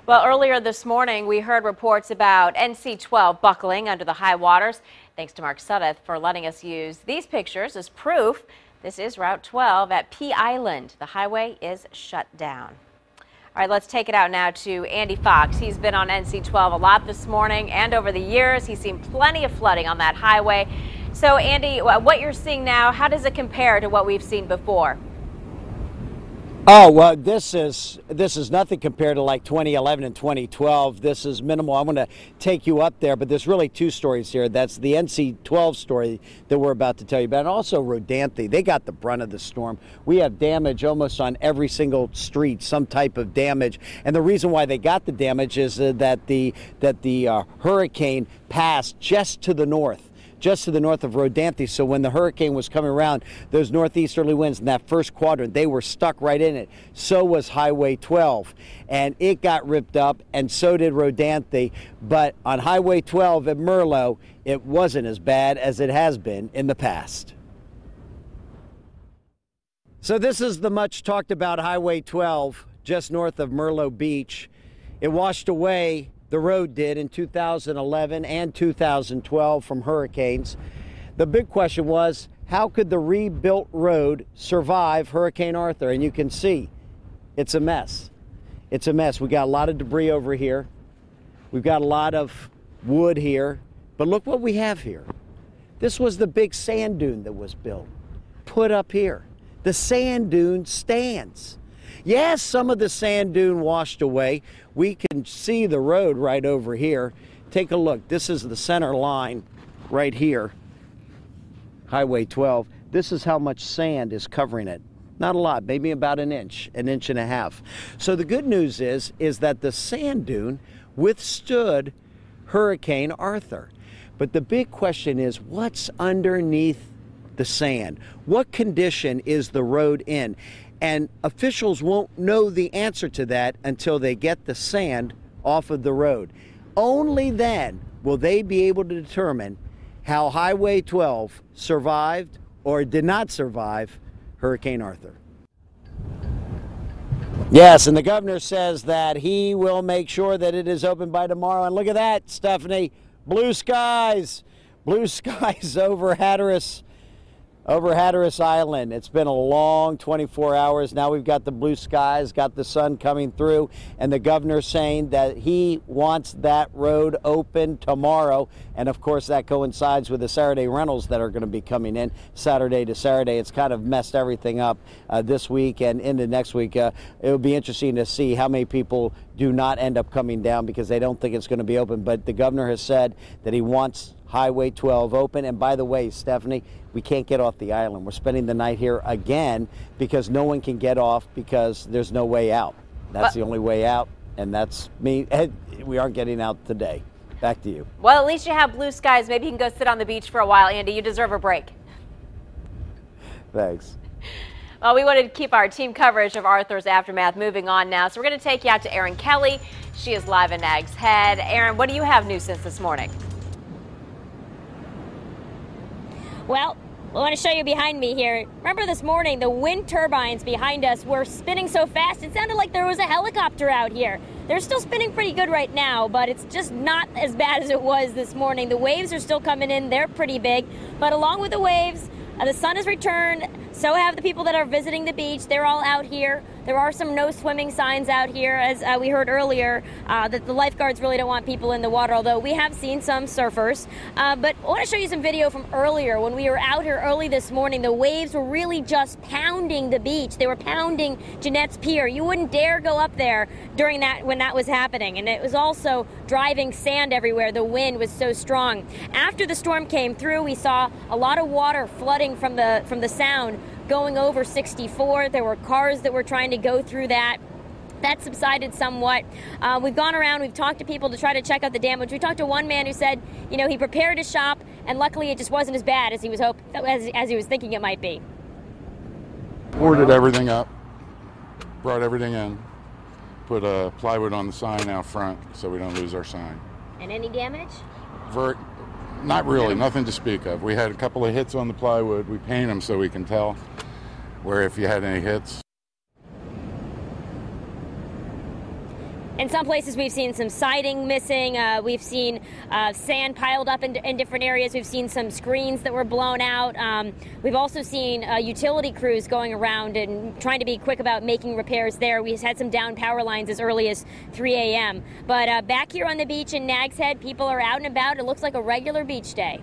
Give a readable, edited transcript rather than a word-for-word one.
Well, earlier this morning, we heard reports about NC-12 buckling under the high waters. Thanks to Mark Sudduth for letting us use these pictures as proof. This is Route 12 at Pea Island. The highway is shut down. All right, let's take it out now to Andy Fox. He's been on NC-12 a lot this morning, and over the years, he's seen plenty of flooding on that highway. So, Andy, what you're seeing now, how does it compare to what we've seen before? Oh, well, this is nothing compared to like 2011 and 2012. This is minimal. I'm going to take you up there, but there's really two stories here. That's the NC-12 story that we're about to tell you about, and also Rodanthe. They got the brunt of the storm. We have damage almost on every single street, some type of damage. And the reason why they got the damage is that the hurricane passed just to the north of Rodanthe. So when the hurricane was coming around, those northeasterly winds in that first quadrant, they were stuck right in it. So was Highway 12. And it got ripped up, and so did Rodanthe. But on Highway 12 at Merlo, it wasn't as bad as it has been in the past. So this is the much talked about Highway 12, just north of Merlo Beach. It washed away. The road did in 2011 and 2012 from hurricanes. The big question was, how could the rebuilt road survive Hurricane Arthur? And you can see it's a mess. It's a mess. We got a lot of debris over here. We've got a lot of wood here. But look what we have here. This was the big sand dune that was built, put up here. The sand dune stands. Yes, some of the sand dune washed away. We can see the road right over here. Take a look. This is the center line right here, Highway 12. This is how much sand is covering it. Not a lot, maybe about an inch and a half. So the good news is that the sand dune withstood Hurricane Arthur. But the big question is, what's underneath the sand? What condition is the road in? And officials won't know the answer to that until they get the sand off of the road. Only then will they be able to determine how Highway 12 survived or did not survive Hurricane Arthur. Yes, and the governor says that he will make sure that it is open by tomorrow. And look at that, Stephanie, blue skies over Hatteras Island. It's been a long 24 hours. Now we've got the blue skies, got the sun coming through, and the governor saying that he wants that road open tomorrow. And of course that coincides with the Saturday rentals that are going to be coming in Saturday to Saturday. It's kind of messed everything up this week and into next week. It'll be interesting to see how many people do not end up coming down because they don't think it's going to be open. But the governor has said that he wants Highway 12 open. And by the way, Stephanie, we can't get off the island. We're spending the night here again because no one can get off because there's no way out. That's the only way out, and that's me. We aren't getting out today. Back to you. Well, at least you have blue skies. Maybe you can go sit on the beach for a while, Andy. You deserve a break. Thanks. Well, we wanted to keep our team coverage of Arthur's aftermath moving on now, so we're going to take you out to Erin Kelly. She is live in NAGS Head. Erin, what do you have new since this morning? Well, I want to show you behind me here. Remember this morning, the wind turbines behind us were spinning so fast, it sounded like there was a helicopter out here. They're still spinning pretty good right now, but it's just not as bad as it was this morning. The waves are still coming in. They're pretty big. But along with the waves, the sun has returned. So have the people that are visiting the beach. They're all out here. There are some no swimming signs out here, as we heard earlier, that the lifeguards really don't want people in the water, although we have seen some surfers. But I want to show you some video from earlier. When we were out here early this morning, the waves were really just pounding the beach. They were pounding Jeanette's Pier. You wouldn't dare go up there during that when that was happening. And it was also driving sand everywhere. The wind was so strong. After the storm came through, we saw a lot of water flooding from the sound going over 64. There were cars that were trying to go through that. That subsided somewhat. We've gone around, we've talked to people to try to check out the damage. We talked to one man who said, you know, he prepared his shop and luckily it just wasn't as bad as he was as he was thinking it might be. Boarded everything up, brought everything in, put plywood on the sign out front so we don't lose our sign. And any damage? Not really, nothing to speak of. We had a couple of hits on the plywood. We paint them so we can tell where if you had any hits. In some places, we've seen some siding missing. We've seen sand piled up in different areas. We've seen some screens that were blown out. We've also seen utility crews going around and trying to be quick about making repairs there. We've had some down power lines as early as 3 a.m. But back here on the beach in Nags Head, people are out and about. It looks like a regular beach day.